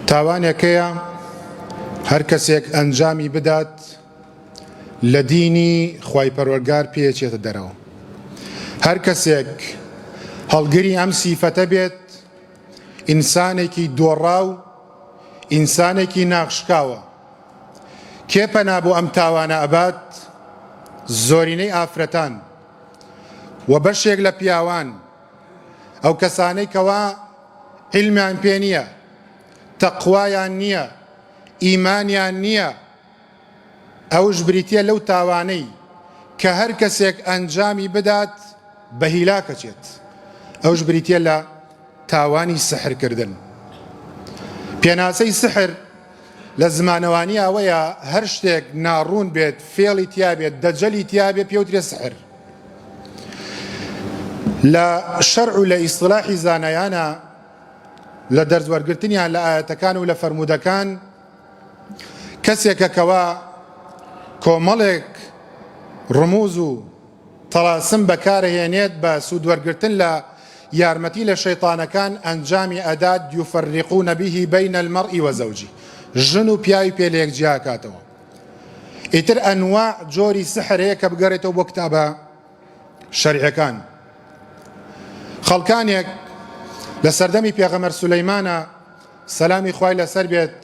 تاوانێکەیە هەر کەسێک ئەنجامی بدات لە دینی خوای پەروەردگار پێچێتە دەرەوە. هەر کەسێک هەڵگری ئەم سیفەتە بێت، ئینسانێکی دۆڕاو، ئینسانێکی ناخشکاوە. کێ پەنا بۆ ئەم تاوانە ئەبات؟ زۆرینەی ئافرەتان و بەشێک لە پیاوان، ئەو کەسانەی کەوا عیلمیان پێ نییە، تەقوایان نییە، ئیمانیان نییە. ئەوش بریتیە لەو تاوانەی کە هەر کەسێک ئەنجامی بدات بە هیلاکەچێت. ئەوش بریتیە لە تاوانی سحرکردن. پێناسەی سحر لە زمانەوانی ئەوەیە هەر شتێک ناڕوون بێت، فێڵی تیا بێت، دەجەلی تیا بێت، پێوترێ سحر. لە شەرع و لە ئیسڵاحی زانایانە لە دەرزوەرگرتنیان لە ئاەتەکان و لە فەرمودەکان، کەسێکە کەوا کۆمەڵێک ڕموز و تەڵاسم بەکارهێنێت بە سوودوەرگرتن لە یارمەتی لە شەیطانەکان، ئەنجامی ئەدات یوفەرریقونە بیهی بەینە المەڕئی وەزەوجی، ژن و پیاوی پێ لە یەکجیا کاتەوە. ئیتر ئەنواع جۆری سحر هەیە کە بگەڕێتەوە بۆ کتابە شەریعەکان. خەڵکانێک لە سەردەمی پێغەمبەر سولەیمانە سەلامی خوای لەسەر بێت،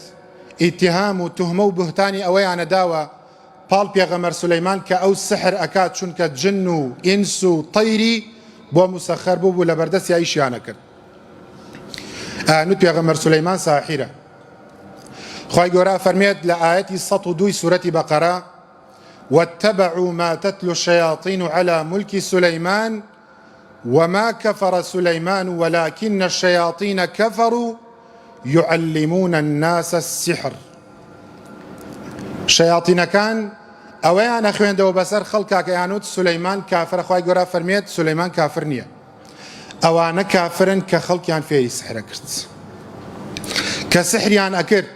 ئیتیهام و توهمە و بوهتانی ئەوەیانە داوە پاڵ پێغەمبەر سولەیمان کە ئەو سحر ئەکات، چونکە جن و ئینس و تەیری بۆ موسەخەر بوو لە بەردەستی ئیشیانە کرد. ئانوت پێغەمبەر سولەیمان ساحیرە. خوای گەورە فەرمێت لە ئاەتی 102 سورەتی بەقەرە: واتبعوا ما تتلو الشياطين على ملك سليمان وما كفر سليمان ولكن الشياطين كفروا يعلمون الناس السحر. شياطينەکان ئەوەیان ئەخوێندەوە بەسەر خەڵکا کە یانوت سولەیمان کافرە. خوای گەورە فەرمێت سولەیمان کافر نییە، ئەوانە کافرن کە خەڵکیان فێری سحرە کرد، کە سحریان ئەکرد.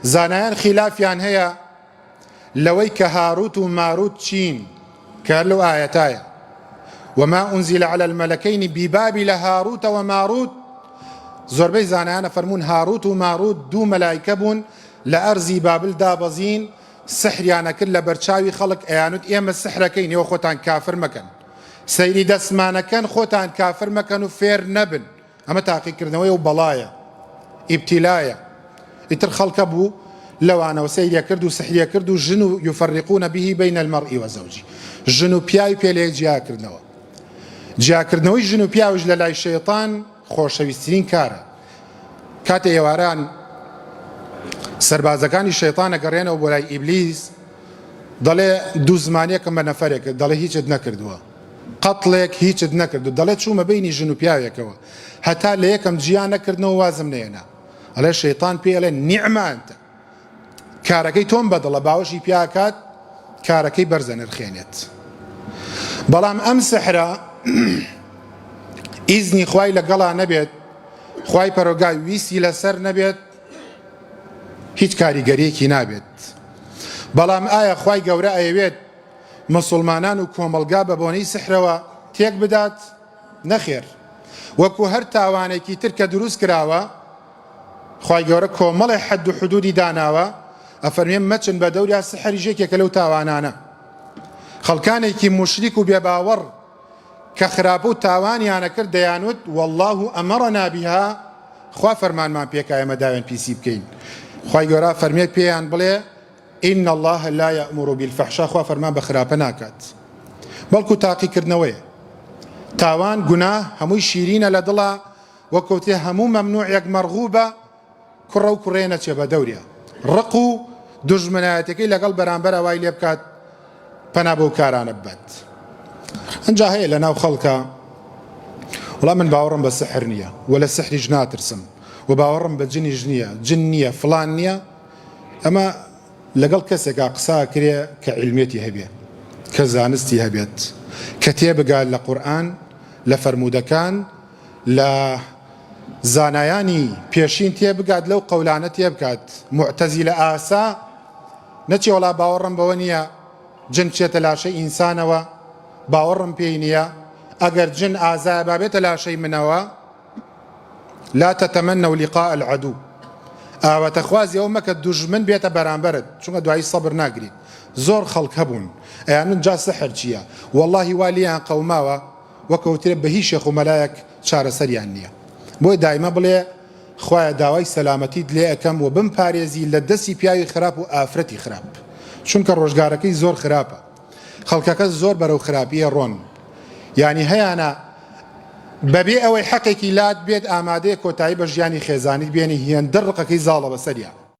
زانایان خلافیان هەیە لەوەی کە هاروت و ماروت چین، کە لەو ئاەتایە: وما أنزل على الملكين ببابل هاروت وماروت. زۆربەی زانایانە فەرمون هاروت و ماروت دوو مەلایکە بوون لە ئەرزی بابل دابەزین، سحریانە کرد لە بەرچاوی خەڵک. ئەیانوت ئێمە سحرەکەین، ئێوە خۆتان کافر مەکەن، سەیری دەسمانەکەن، خۆتان کافر مەکەن و فێر نەبن. ئەمە تاقیکردنەوەی و بەڵایە، ئیبتیلایە. ئیتر خەڵکە بوو لەوانەوە سەیریە کرد و سحریە کرد و ژن و یوفەرریقونە بیهی بەینە المەڕئی وەزەوجی، ژن و پیاوی پێ لێ جیاکردنەوە. جیاکردنەوەی ژن و پیاوش لە لای شەیطان خۆشەویستترین کارە. کاتێ ئێواران سەربازەکانی شەیطان ئەگەڕێنەوە بۆ لای ئیبلیس، دەڵێ دوو زمانیەکم بە نەفەرێک، دەڵێ هیچت نەکردووە، قەتڵێک هیچت نەکردو، دەڵێ چوومە بینی ژن و پیاوێکەوە، هەتا لە یەکەم جیان نەکردنەوە وازم نێنا. ئەڵێ شەیطان پێ ئەڵێ نیعمە ئەنتە، کارەکەی تۆم بەدڵە، باوەشی پیاکات کارەکەی بەرزە نرخێنێت. بەڵام ئەم سحرە ئیزنی خوای لەگەڵا نەبێت، خوای پەروەردگار ویستی لەسەر نەبێت، هیچ کاریگەریەکی نابێت. بەڵام ئایا خوای گەورە ئەیەوێت مسلمانان و کۆمەلگا بە بۆنەی سحرەوە تێک بدات؟ نەخێر. وەکو هەر تاوانێکی تر کە دروست کراوە، خوای گەورە کۆمەڵی حەد و حدودی داناوە، ئەفەرمێ مەچن بە دەوریا سحری ژێکێکە لەو تاوانانە. خەڵکانێکی موشریک و بێباوەڕ کە خراپە و تاوانیانە کرد دەیانوت والله ئەمەڕەنا بیها، خوا فەرمانمان پێکایە ئێمە داوێن پیسی بکەین. خوای گەورە فەرمێت پێیان بڵێ ئین الله لا یەأمر بالفەحشا، خوا فەرمان بە خراپە ناکات، بەڵکو تاقیکردنەوەیە. تاوان گوناه هەمووی شیرینە لە دڵە، وەکەوتێ هەموو مەمنوعێک مەرغوبە، کوڕە و کوڕێ نەچێ بە دەوریا. ڕق و دوژمنایەتەکەی لەگەڵ بەرامبەر ئەوای لێ بکات، پەنا بەو کارانە ببات. ئەنجا هەیە لە ناو خەڵکە وڵام من باوەڕم بە سحر نییە، وە لە سحریش ناترسم، و باوەڕم بە جنیش نییە، جن نییە، فڵان نییە. ئەمە لەگەڵ کەسێکا قسا کرێ کە عیلمێتی هەبێ، کە زانستی هەبێت، کە تێبگات لە قورئان، لە فەرمودەکان، لە زانایانی پێشین تێبگات، لەو قەولانە تێبکات. معتەزیلە ئاسا نەچێ وڵا باوەڕم بەوە نییە جن بچێتە لاشەی ئینسانەوە، باوەڕم پێی نییە ئەگەر جن ئازایە بابێتە لاشەی منەوە. لا تتمنوا لقاء العدو، ئاواتەخوازی ئەو مەکە دوژمن بێتە بەرامبەرت چونکە دوایی سەبر ناگریت زۆر خەڵک هەبوون ئەیانن جا سەحر چییە واللهی وا لیان قەوماوە وەکەوترێ بە هیچ شێخ و مەلایەک چارەسەریان نییە بۆی دایمە بڵێ خوایە داوای سەلامەتیت لێ ئەەکەم و بمپارێزی لە دەستی پیاوی خراپ و ئافرەتی خراپ چونکە ڕۆژگارەکەی زۆر خراپە خەڵکەکە زۆر بەرەو خراپیە ڕۆن یعنی هەیانە بەبێ ئەوەی حەقێکی لات بێت ئامادەیە کۆتایی بە ژیانی خێزانیت بێنی هێندە ڕقەکەی زاڵە بەسەریە